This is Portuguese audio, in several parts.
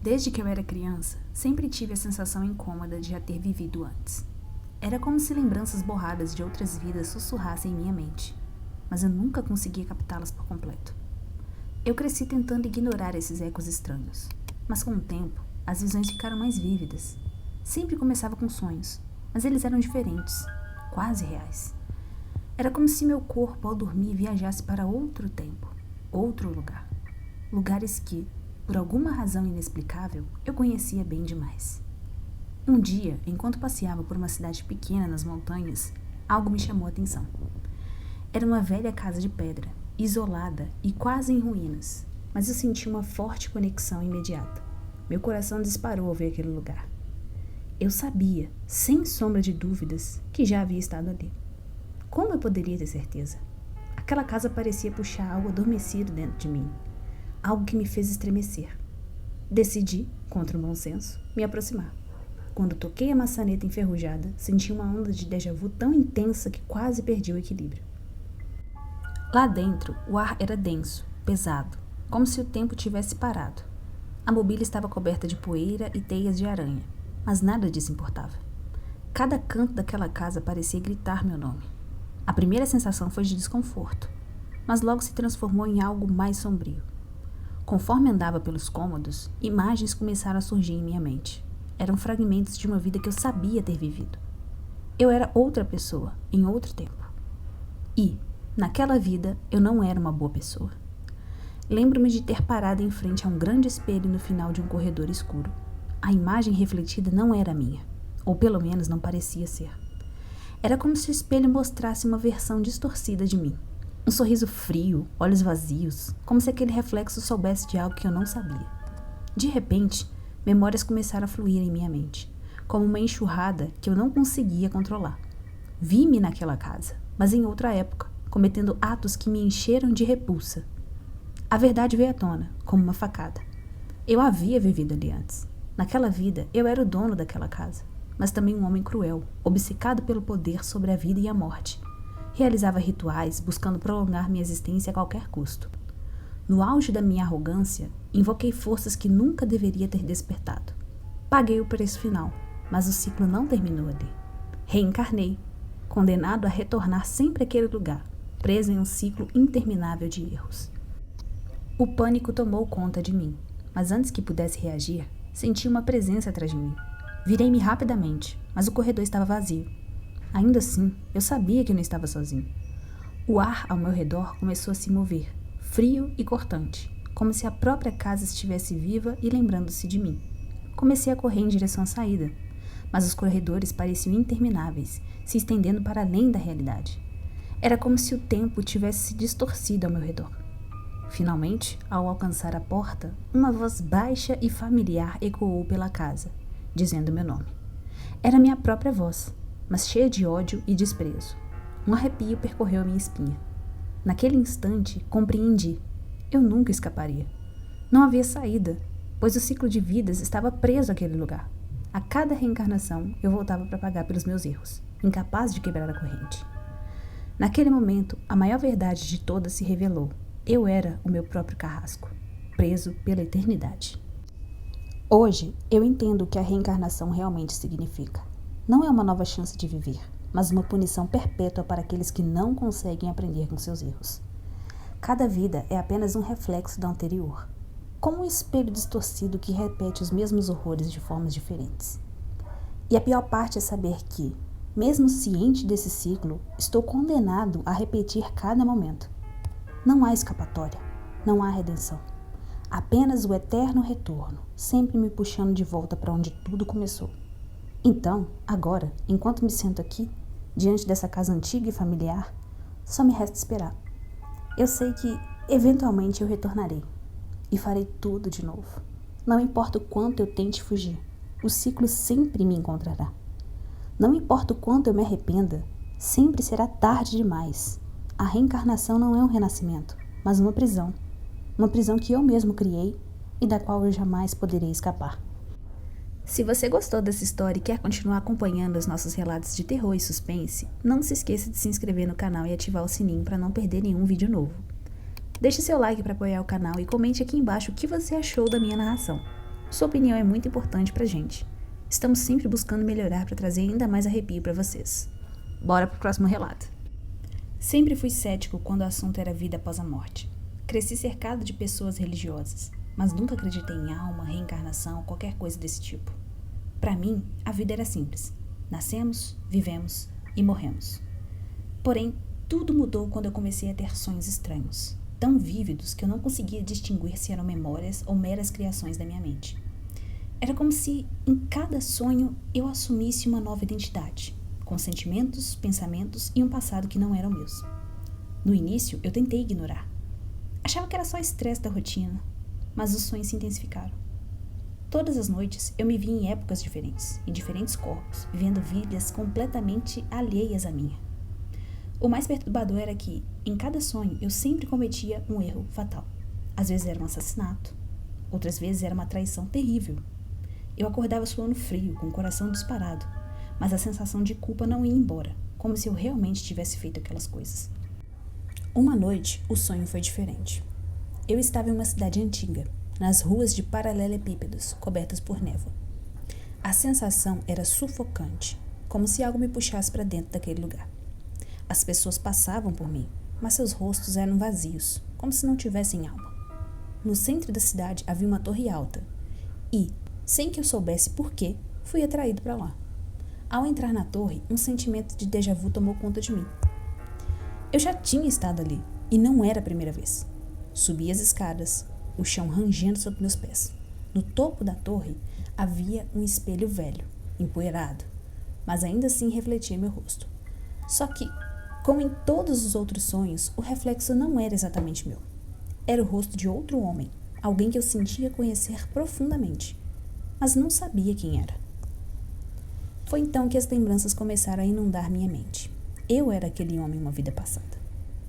Desde que eu era criança, sempre tive a sensação incômoda de já ter vivido antes. Era como se lembranças borradas de outras vidas sussurrassem em minha mente, mas eu nunca conseguia captá-las por completo. Eu cresci tentando ignorar esses ecos estranhos, mas com o tempo, as visões ficaram mais vívidas. Sempre começava com sonhos, mas eles eram diferentes, quase reais. Era como se meu corpo, ao dormir, viajasse para outro tempo, outro lugar. Lugares que, por alguma razão inexplicável, eu conhecia bem demais. Um dia, enquanto passeava por uma cidade pequena nas montanhas, algo me chamou a atenção. Era uma velha casa de pedra, isolada e quase em ruínas, mas eu senti uma forte conexão imediata. Meu coração disparou ao ver aquele lugar. Eu sabia, sem sombra de dúvidas, que já havia estado ali. Como eu poderia ter certeza? Aquela casa parecia puxar algo adormecido dentro de mim, algo que me fez estremecer. Decidi, contra o bom senso, me aproximar. Quando toquei a maçaneta enferrujada, senti uma onda de déjà vu tão intensa que quase perdi o equilíbrio. Lá dentro, o ar era denso, pesado, como se o tempo tivesse parado. A mobília estava coberta de poeira e teias de aranha, mas nada disso importava. Cada canto daquela casa parecia gritar meu nome. A primeira sensação foi de desconforto, mas logo se transformou em algo mais sombrio. Conforme andava pelos cômodos, imagens começaram a surgir em minha mente. Eram fragmentos de uma vida que eu sabia ter vivido. Eu era outra pessoa, em outro tempo. E, naquela vida, eu não era uma boa pessoa. Lembro-me de ter parado em frente a um grande espelho no final de um corredor escuro. A imagem refletida não era minha, ou pelo menos não parecia ser. Era como se o espelho mostrasse uma versão distorcida de mim. Um sorriso frio, olhos vazios, como se aquele reflexo soubesse de algo que eu não sabia. De repente, memórias começaram a fluir em minha mente, como uma enxurrada que eu não conseguia controlar. Vi-me naquela casa, mas em outra época, cometendo atos que me encheram de repulsa. A verdade veio à tona, como uma facada. Eu havia vivido ali antes. Naquela vida, eu era o dono daquela casa, mas também um homem cruel, obcecado pelo poder sobre a vida e a morte. Realizava rituais, buscando prolongar minha existência a qualquer custo. No auge da minha arrogância, invoquei forças que nunca deveria ter despertado. Paguei o preço final, mas o ciclo não terminou ali. Reencarnei, condenado a retornar sempre àquele lugar, preso em um ciclo interminável de erros. O pânico tomou conta de mim, mas antes que pudesse reagir, senti uma presença atrás de mim. Virei-me rapidamente, mas o corredor estava vazio. Ainda assim, eu sabia que não estava sozinho. O ar ao meu redor começou a se mover, frio e cortante, como se a própria casa estivesse viva e lembrando-se de mim. Comecei a correr em direção à saída, mas os corredores pareciam intermináveis, se estendendo para além da realidade. Era como se o tempo tivesse se distorcido ao meu redor. Finalmente, ao alcançar a porta, uma voz baixa e familiar ecoou pela casa, dizendo meu nome. Era minha própria voz, mas cheia de ódio e desprezo. Um arrepio percorreu a minha espinha. Naquele instante, compreendi. Eu nunca escaparia. Não havia saída, pois o ciclo de vidas estava preso àquele lugar. A cada reencarnação, eu voltava para pagar pelos meus erros, incapaz de quebrar a corrente. Naquele momento, a maior verdade de todas se revelou. Eu era o meu próprio carrasco, preso pela eternidade. Hoje, eu entendo o que a reencarnação realmente significa. Não é uma nova chance de viver, mas uma punição perpétua para aqueles que não conseguem aprender com seus erros. Cada vida é apenas um reflexo da anterior, como um espelho distorcido que repete os mesmos horrores de formas diferentes. E a pior parte é saber que, mesmo ciente desse ciclo, estou condenado a repetir cada momento. Não há escapatória, não há redenção. Apenas o eterno retorno, sempre me puxando de volta para onde tudo começou. Então, agora, enquanto me sento aqui, diante dessa casa antiga e familiar, só me resta esperar. Eu sei que, eventualmente, eu retornarei e farei tudo de novo. Não importa o quanto eu tente fugir, o ciclo sempre me encontrará. Não importa o quanto eu me arrependa, sempre será tarde demais. A reencarnação não é um renascimento, mas uma prisão. Uma prisão que eu mesmo criei e da qual eu jamais poderei escapar. Se você gostou dessa história e quer continuar acompanhando os nossos relatos de terror e suspense, não se esqueça de se inscrever no canal e ativar o sininho para não perder nenhum vídeo novo. Deixe seu like para apoiar o canal e comente aqui embaixo o que você achou da minha narração. Sua opinião é muito importante pra gente. Estamos sempre buscando melhorar para trazer ainda mais arrepio para vocês. Bora pro próximo relato. Sempre fui cético quando o assunto era vida após a morte. Cresci cercado de pessoas religiosas, mas nunca acreditei em alma, reencarnação ou qualquer coisa desse tipo. Para mim, a vida era simples. Nascemos, vivemos e morremos. Porém, tudo mudou quando eu comecei a ter sonhos estranhos, tão vívidos que eu não conseguia distinguir se eram memórias ou meras criações da minha mente. Era como se, em cada sonho, eu assumisse uma nova identidade, com sentimentos, pensamentos e um passado que não eram meus. No início, eu tentei ignorar. Achava que era só estresse da rotina, mas os sonhos se intensificaram. Todas as noites, eu me via em épocas diferentes, em diferentes corpos, vivendo vidas completamente alheias à minha. O mais perturbador era que, em cada sonho, eu sempre cometia um erro fatal. Às vezes era um assassinato, outras vezes era uma traição terrível. Eu acordava suando frio, com o coração disparado, mas a sensação de culpa não ia embora, como se eu realmente tivesse feito aquelas coisas. Uma noite, o sonho foi diferente. Eu estava em uma cidade antiga, nas ruas de paralelepípedos, cobertas por névoa. A sensação era sufocante, como se algo me puxasse para dentro daquele lugar. As pessoas passavam por mim, mas seus rostos eram vazios, como se não tivessem alma. No centro da cidade havia uma torre alta, e, sem que eu soubesse por quê, fui atraído para lá. Ao entrar na torre, um sentimento de déjà vu tomou conta de mim. Eu já tinha estado ali, e não era a primeira vez. Subi as escadas, o chão rangendo sob meus pés. No topo da torre havia um espelho velho, empoeirado, mas ainda assim refletia meu rosto. Só que, como em todos os outros sonhos, o reflexo não era exatamente meu. Era o rosto de outro homem, alguém que eu sentia conhecer profundamente, mas não sabia quem era. Foi então que as lembranças começaram a inundar minha mente. Eu era aquele homem uma vida passada.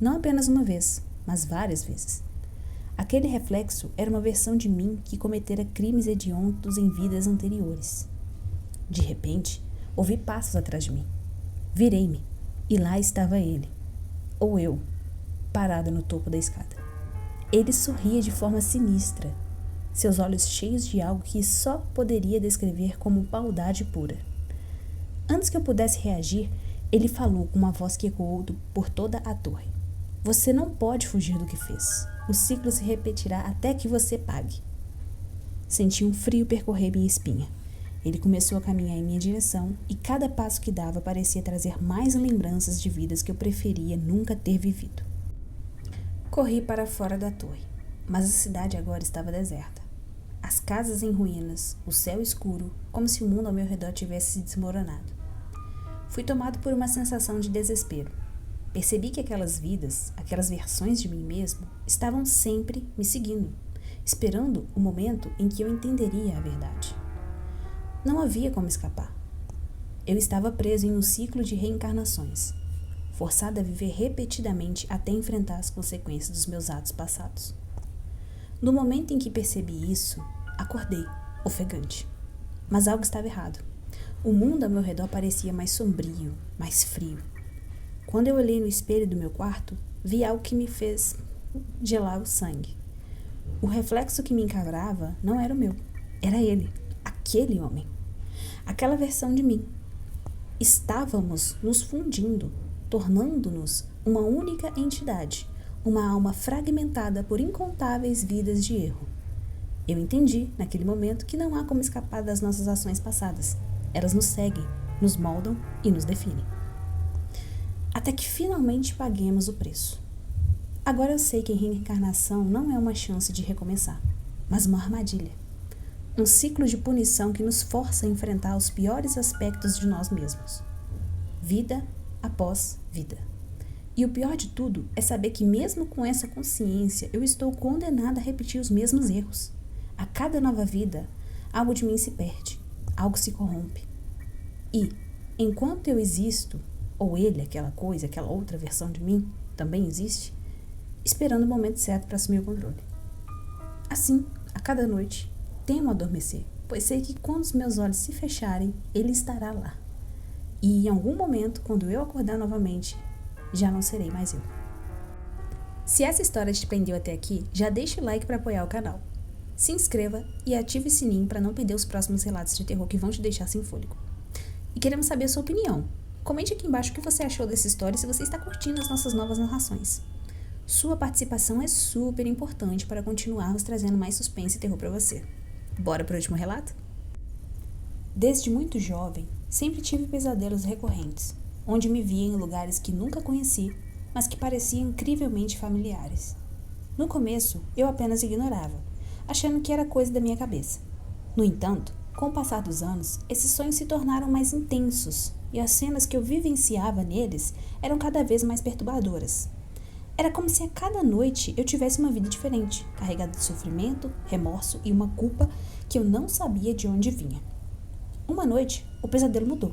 Não apenas uma vez, mas várias vezes. Aquele reflexo era uma versão de mim que cometera crimes hediondos em vidas anteriores. De repente, ouvi passos atrás de mim. Virei-me, e lá estava ele, ou eu, parada no topo da escada. Ele sorria de forma sinistra, seus olhos cheios de algo que só poderia descrever como maldade pura. Antes que eu pudesse reagir, ele falou com uma voz que ecoou por toda a torre. Você não pode fugir do que fez. O ciclo se repetirá até que você pague. Senti um frio percorrer minha espinha. Ele começou a caminhar em minha direção e cada passo que dava parecia trazer mais lembranças de vidas que eu preferia nunca ter vivido. Corri para fora da torre, mas a cidade agora estava deserta. As casas em ruínas, o céu escuro, como se o mundo ao meu redor tivesse se desmoronado. Fui tomado por uma sensação de desespero. Percebi que aquelas vidas, aquelas versões de mim mesmo, estavam sempre me seguindo, esperando o momento em que eu entenderia a verdade. Não havia como escapar. Eu estava preso em um ciclo de reencarnações, forçado a viver repetidamente até enfrentar as consequências dos meus atos passados. No momento em que percebi isso, acordei, ofegante. Mas algo estava errado. O mundo ao meu redor parecia mais sombrio, mais frio. Quando eu olhei no espelho do meu quarto, vi algo que me fez gelar o sangue. O reflexo que me encarava não era o meu, era ele, aquele homem. Aquela versão de mim. Estávamos nos fundindo, tornando-nos uma única entidade, uma alma fragmentada por incontáveis vidas de erro. Eu entendi, naquele momento, que não há como escapar das nossas ações passadas. Elas nos seguem, nos moldam e nos definem. Até que finalmente paguemos o preço. Agora eu sei que a reencarnação não é uma chance de recomeçar, mas uma armadilha. Um ciclo de punição que nos força a enfrentar os piores aspectos de nós mesmos. Vida após vida. E o pior de tudo é saber que mesmo com essa consciência, eu estou condenada a repetir os mesmos erros. A cada nova vida, algo de mim se perde, algo se corrompe. E, enquanto eu existo, ou ele, aquela coisa, aquela outra versão de mim, também existe, esperando o momento certo para assumir o controle. Assim, a cada noite, temo adormecer, pois sei que quando os meus olhos se fecharem, ele estará lá. E em algum momento, quando eu acordar novamente, já não serei mais eu. Se essa história te prendeu até aqui, já deixa o like para apoiar o canal. se inscreva e ative o sininho para não perder os próximos relatos de terror que vão te deixar sem fôlego. E queremos saber a sua opinião. Comente aqui embaixo o que você achou dessa história e se você está curtindo as nossas novas narrações. Sua participação é super importante para continuarmos trazendo mais suspense e terror para você. Bora pro último relato? Desde muito jovem, sempre tive pesadelos recorrentes, onde me via em lugares que nunca conheci, mas que pareciam incrivelmente familiares. No começo, eu apenas ignorava, achando que era coisa da minha cabeça. No entanto, com o passar dos anos, esses sonhos se tornaram mais intensos e as cenas que eu vivenciava neles eram cada vez mais perturbadoras. Era como se a cada noite eu tivesse uma vida diferente, carregada de sofrimento, remorso e uma culpa que eu não sabia de onde vinha. Uma noite, o pesadelo mudou.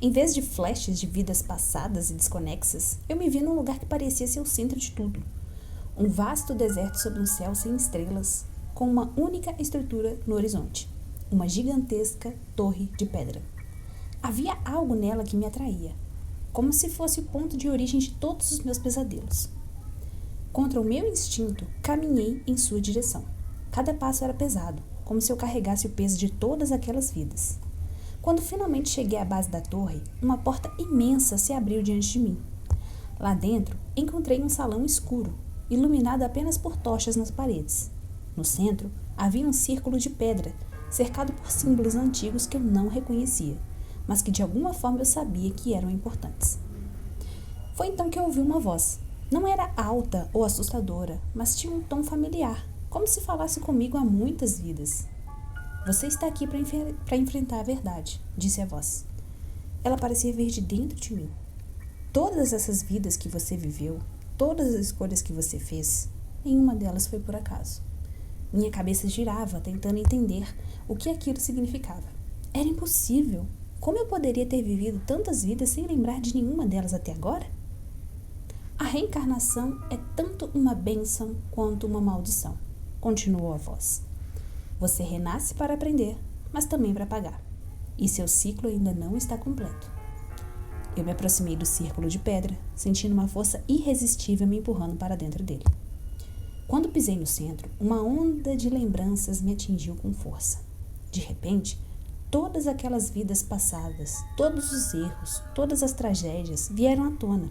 Em vez de flashes de vidas passadas e desconexas, eu me vi num lugar que parecia ser o centro de tudo. Um vasto deserto sob um céu sem estrelas, com uma única estrutura no horizonte. Uma gigantesca torre de pedra. Havia algo nela que me atraía, como se fosse o ponto de origem de todos os meus pesadelos. Contra o meu instinto, caminhei em sua direção. Cada passo era pesado, como se eu carregasse o peso de todas aquelas vidas. Quando finalmente cheguei à base da torre, uma porta imensa se abriu diante de mim. Lá dentro, encontrei um salão escuro, iluminado apenas por tochas nas paredes. No centro, havia um círculo de pedra, cercado por símbolos antigos que eu não reconhecia, mas que de alguma forma eu sabia que eram importantes. Foi então que eu ouvi uma voz. Não era alta ou assustadora, mas tinha um tom familiar, como se falasse comigo há muitas vidas. Você está aqui para enfrentar a verdade, disse a voz. Ela parecia vir de dentro de mim. Todas essas vidas que você viveu, todas as escolhas que você fez, nenhuma delas foi por acaso. Minha cabeça girava, tentando entender o que aquilo significava. Era impossível. Como eu poderia ter vivido tantas vidas sem lembrar de nenhuma delas até agora? A reencarnação é tanto uma bênção quanto uma maldição, continuou a voz. Você renasce para aprender, mas também para pagar. E seu ciclo ainda não está completo. Eu me aproximei do círculo de pedra, sentindo uma força irresistível me empurrando para dentro dele. Quando pisei no centro, uma onda de lembranças me atingiu com força. De repente, todas aquelas vidas passadas, todos os erros, todas as tragédias vieram à tona.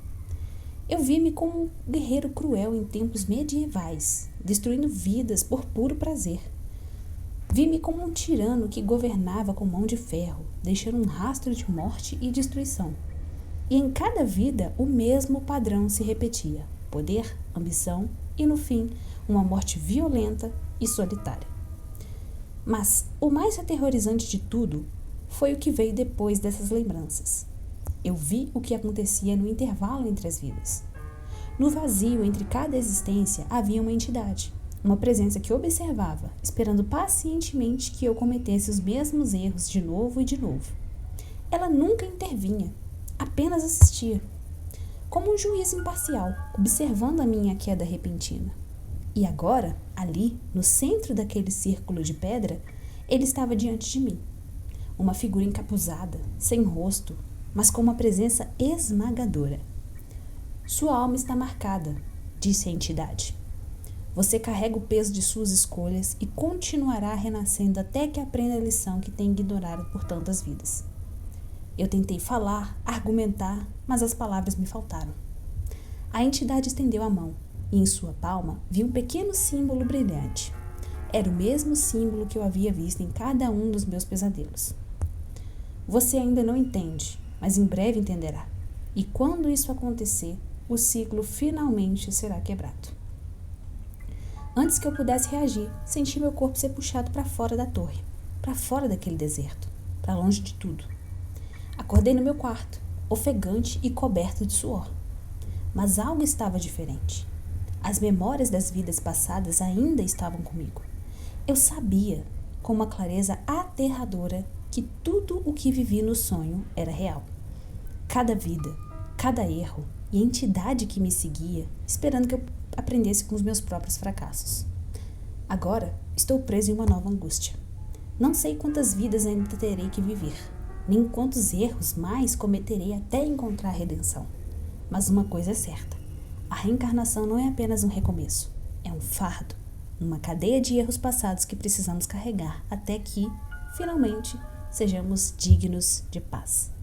Eu vi-me como um guerreiro cruel em tempos medievais, destruindo vidas por puro prazer. Vi-me como um tirano que governava com mão de ferro, deixando um rastro de morte e destruição. E em cada vida o mesmo padrão se repetia: poder, ambição e, no fim, uma morte violenta e solitária. Mas o mais aterrorizante de tudo foi o que veio depois dessas lembranças. Eu vi o que acontecia no intervalo entre as vidas. No vazio entre cada existência havia uma entidade, uma presença que observava, esperando pacientemente que eu cometesse os mesmos erros de novo e de novo. Ela nunca intervinha, apenas assistia, como um juiz imparcial, observando a minha queda repentina. E agora, ali, no centro daquele círculo de pedra, ele estava diante de mim. Uma figura encapuzada, sem rosto, mas com uma presença esmagadora. Sua alma está marcada, disse a entidade. Você carrega o peso de suas escolhas e continuará renascendo até que aprenda a lição que tem ignorado por tantas vidas. Eu tentei falar, argumentar, mas as palavras me faltaram. A entidade estendeu a mão e em sua palma vi um pequeno símbolo brilhante. Era o mesmo símbolo que eu havia visto em cada um dos meus pesadelos. Você ainda não entende, mas em breve entenderá. E quando isso acontecer, o ciclo finalmente será quebrado. Antes que eu pudesse reagir, senti meu corpo ser puxado para fora da torre, para fora daquele deserto, para longe de tudo. Acordei no meu quarto, ofegante e coberto de suor. Mas algo estava diferente. As memórias das vidas passadas ainda estavam comigo. Eu sabia, com uma clareza aterradora, que tudo o que vivi no sonho era real. Cada vida, cada erro e entidade que me seguia, esperando que eu aprendesse com os meus próprios fracassos. Agora, estou preso em uma nova angústia. Não sei quantas vidas ainda terei que viver, nem quantos erros mais cometerei até encontrar a redenção. Mas uma coisa é certa: a reencarnação não é apenas um recomeço, é um fardo, uma cadeia de erros passados que precisamos carregar até que, finalmente, sejamos dignos de paz.